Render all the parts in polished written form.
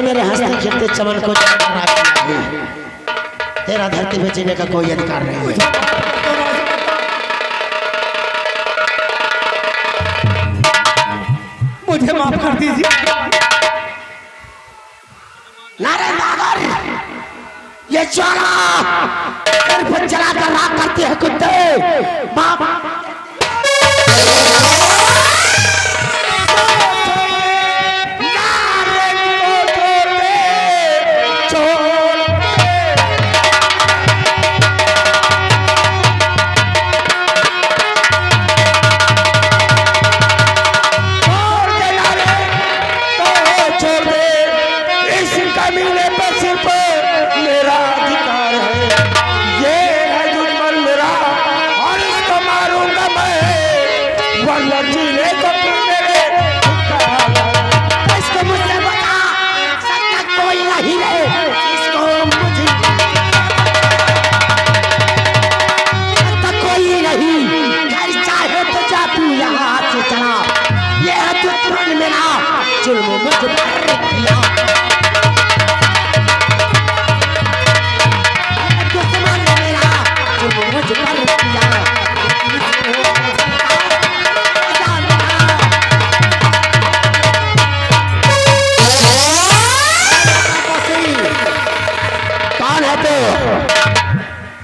मेरे हंसते खेलते चमन को तेरा धरती में जीने का कोई अधिकार नहीं है। मुझे माफ कर दीजिए। नारायण दागर, ये ज्वाला सिर पर जलाकर राख करती है कुत्ते। बाप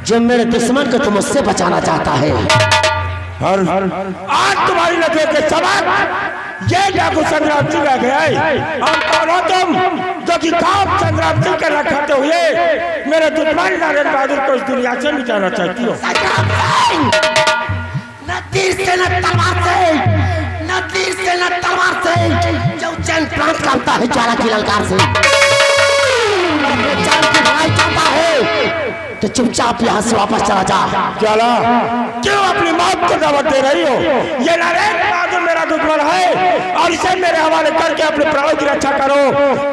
जो मेरे दुश्मन को तुम उससे बचाना चाहता है। आज तुम्हारी नजर के सबक ये डाकू संग्राम सिंह रह गया है। हम कौन हो तुम जो कि काम संग्राम सिंह के रखते हुए मेरे दुश्मन नारायण बहादुर को इस दुनिया से मिटाना चाहती हो? न तीर से न तलवार से, न तीर से न तलवार से, जो चैन प्रांत काटता है ज्वाला की ललकार से। जान की भलाई चाहता है तो चुपचाप यहाँ से वापस चला जा। ज्वाला, क्यों अपनी मौत को दावत दे रही हो? ये नारायण बहादुर मेरा दुश्मन है और इसे मेरे हवाले करके अपने प्राणों की रक्षा करो,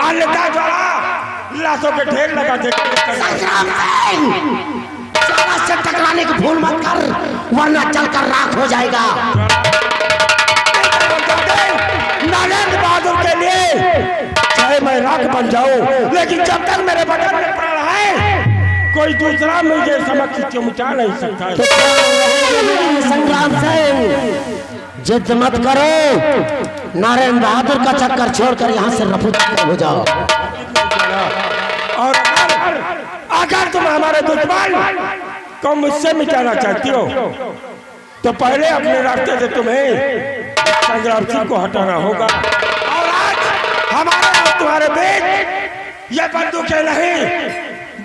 अन्यथा ज्वाला लाशों के ढेर लगा दे। संग्राम सिंह, ज्वाला से टकराने की भूल मत कर, वरना जलकर राख हो जाएगा। नारायण बहादुर के लिए चाहे मैं राख बन जाऊं, लेकिन जब तक मेरे बटन में प्राण है कोई दूसरा मुझे समझ मिटा नहीं सकता। तो संग्राम सिंह, जिद मत करो, नारायण बहादुर का चक्कर छोड़कर यहाँ से रफू हो जाओ। और अगर तुम हमारे दुश्मन को मुझसे मिटाना चाहती हो तो पहले अपने रास्ते से तुम्हें संग्राम सिंह को हटाना होगा। और आज हमारे और तुम्हारे बीच ये बंदूकें नहीं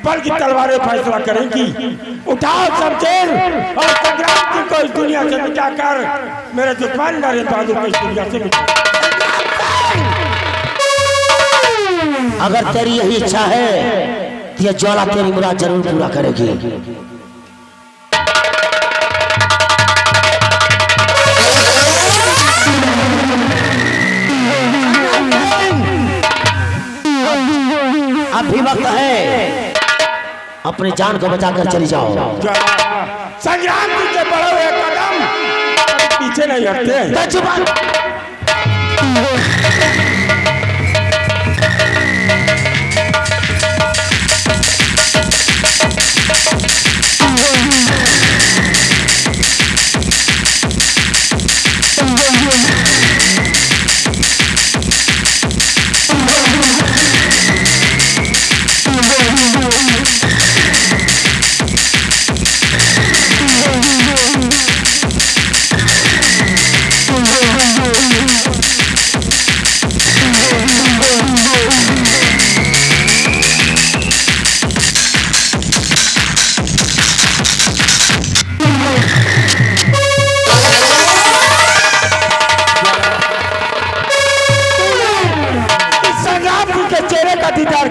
बल्कि तलवारें फैसला करेंगी। उठाओ शमशीर और संग्राम सिंह को इस दुनिया से मिटाकर मेरे दुश्मन नारायण बहादुर को इस दुनिया से मिटा। अगर तेरी यही इच्छा है तो ये ज्वाला तेरी मुराद जरूर पूरा करेगी। अभी वक्त है, अपनी जान को बचाकर चली जाओ। संग्राम के बढ़े हुए कदम पीछे नहीं हटते।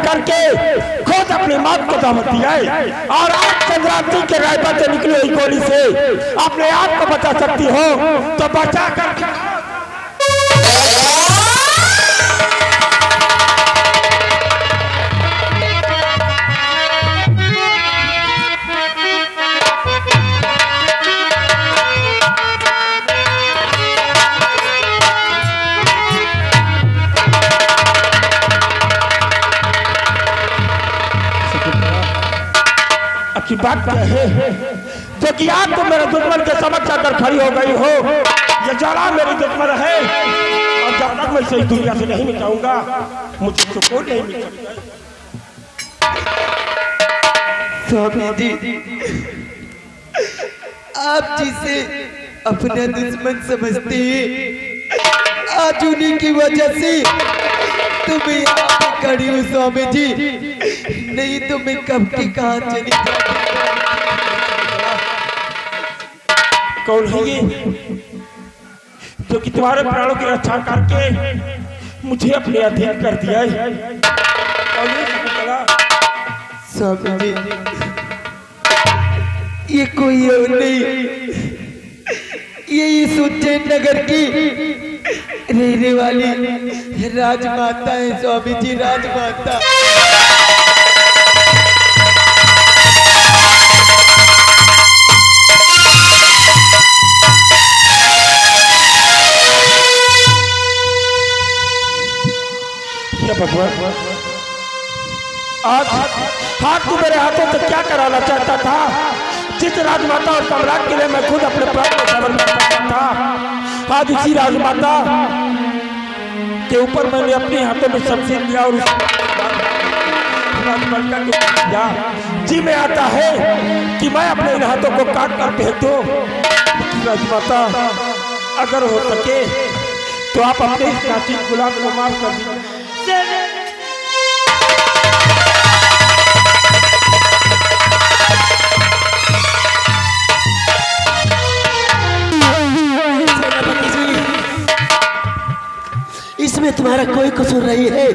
करके खुद अपनी मौत को दावत दिया है और आज संग्राम सिंह के राइफल से निकली हुई गोली से अपने आप को बचा सकती हो तो बचा कर दिखाओ। की बात क्या है जो कि आप तो मेरे दुश्मन के समक्ष आकर खड़ी हो गई हो। ये जरा मेरी दुश्मन है और जब तक मैं इस दुनिया से नहीं मिटाऊंगा मुझे सुकून नहीं मिल सकता। स्वामी जी, आप जिसे अपना दुश्मन समझते हैं आज उन्हीं की वजह से तुम्हें यहाँ पे खड़ी हूँ स्वामी जी, नहीं तो मैं कब की कहाँ चली जाती। कौन है ये जो कि तुम्हारे प्राणों की रक्षा करके मुझे अपने अधीन कर दिया है? कौन है शकुंतला? स्वामी जी, ये कोई और नहीं, ये इस उज्जैन नगर की रहने वाली राजमाता है स्वामी जी, राजमाता। भगवान आज हाथ तू मेरे हाथों से क्या कराना चाहता था? जिस राजमाता और सम्राट के लिए मैं खुद अपने प्राण को समर्पित करता था, आज उसी राजमाता के ऊपर मैंने अपने हाथों में शमशीर लिया और राजमाता को दिया। जी में आता है कि मैं अपने इन हाथों को काट कर भेज दो। राजमाता अगर हो सके तो आप अपने इस नाचित गुलाम को माफ कर दीजिए। इसमें तुम्हारा कोई कसूर नहीं है,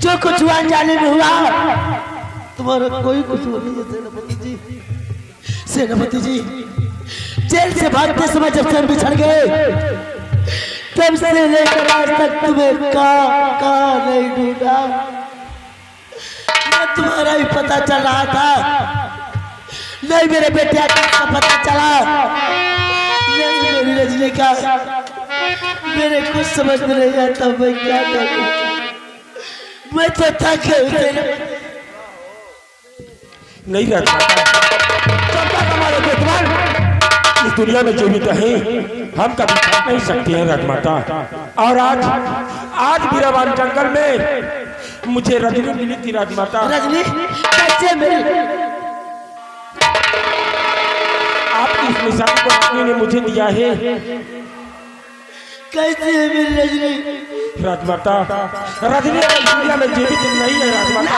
जो कुछ हुआ अनजाने में हुआ, तुम्हारा कोई कसूर नहीं है सेनापति जी। सेनापति जी, जेल से भागते समय जब से हम बिछड़ गए तब से लेकर आज तक तुम्हें कहाँ नहीं ढूंढा। न तुम्हारा भी पता चल रहा था, नहीं मेरे बेटे का पता चला, नहीं मेरी रजनी का। मेरे कुछ समझ में नहीं आता मैं क्या करूं। मैं तो थक गई। नहीं रहता जब तक हमारे दुश्मन इस दुनिया में जीवित है हम कभी थक नहीं सकते हैं राजमाता। और आज बीरावान जंगल में मुझे रजनी मिली थी राजमाता। रजनी कैसे मिली? आपकी इस निशान को रजनी ने मुझे दिया है। कैसे मिली रजनी? राजमाता रजनी इस दुनिया में जीवित नहीं है राजमाता।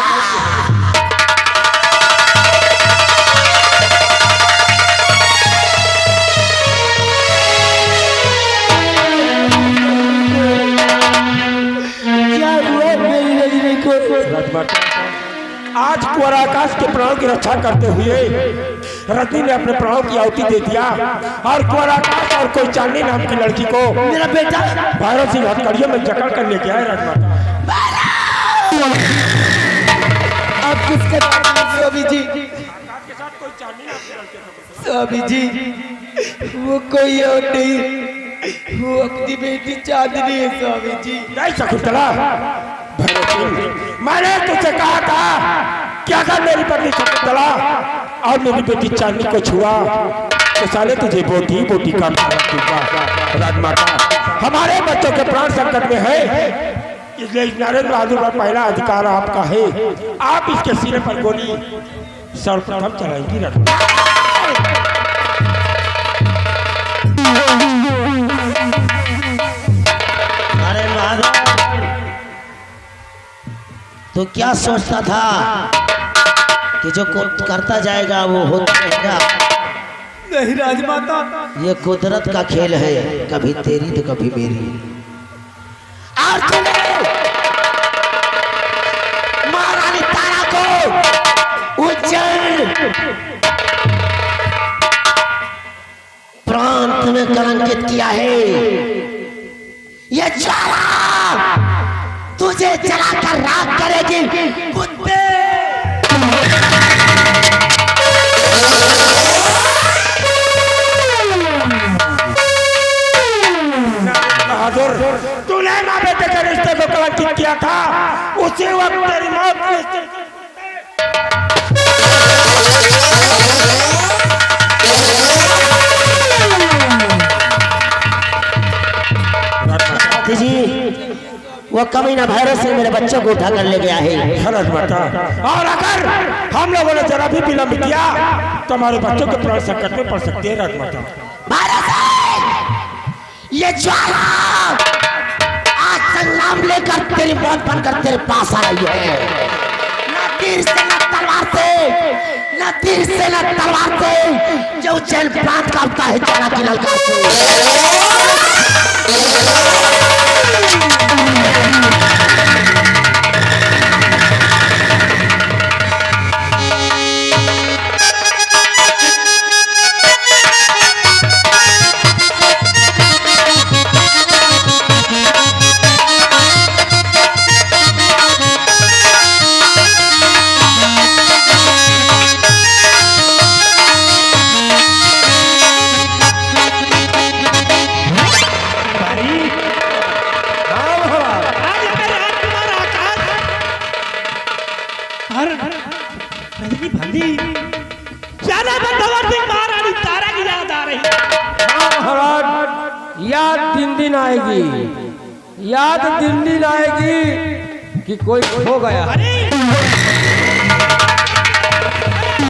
आज कुंवर आकाश के प्राणों की रक्षा करते हुए रजनी ने अपने प्राणों की आहुति दे दिया और कुंवर आकाश और कोई चांदनी नाम की लड़की को मेरा बेटा भैरव सिंह हथकड़ियों में जकड़ कर लेके आए राजमाता। आप किसके स्वामी जी? स्वामी जी, वो कोई और नहीं, वो अपनी बेटी चांदनी है स्वामी जी। नहीं शकुंतला, भैरव सिंह मैंने तुझसे कहा था कि अगर मेरी पत्नी शकुंतला और मेरी बेटी चांदनी को छुआ तो साले तुझे बोटी बोटी का दूंगा। राजमाता हमारे बच्चों के प्राण संकट में है, इसलिए नरेंद्र बहादुर का पहला अधिकार आपका है। आप इसके सिरे पर गोली सर्वप्रथम चलाएंगी राजमाता। तो क्या सोचता था कि जो करता जाएगा वो होता रहेगा? नहीं राजमाता, ये कुदरत का खेल है, कभी तेरी तो कभी मेरी। और तूने महारानी तारा को उज्जैन प्राण तुम्हें कलंकित किया है। ये ज्वाला तुझे जलाकर राख करेगी कुत्ते। बहादुर, तूने माँ बेटे के रिश्ते को कलंकित किया था, उसी वक्त तेरी मौत निश्चित। जी वो कमीना भैरव से मेरे बच्चों को उठा कर ले गया है। माता, और अगर हम लोगों ने जरा भी विलंब किया तो हमारे बच्चों के प्राण संकट में पड़ सकती है राजमाता। ये ज्वाला आज संग्राम लेकर तेरी मौत बनकर तेरे पास आ रही है। न तीर से न तलवार से, न तीर से न तलवार से, जो चैन प्रांत काटता है ज्वाला की ललकार से। याद दिन आएगी, याद दिन आएगी कि कोई खो गया।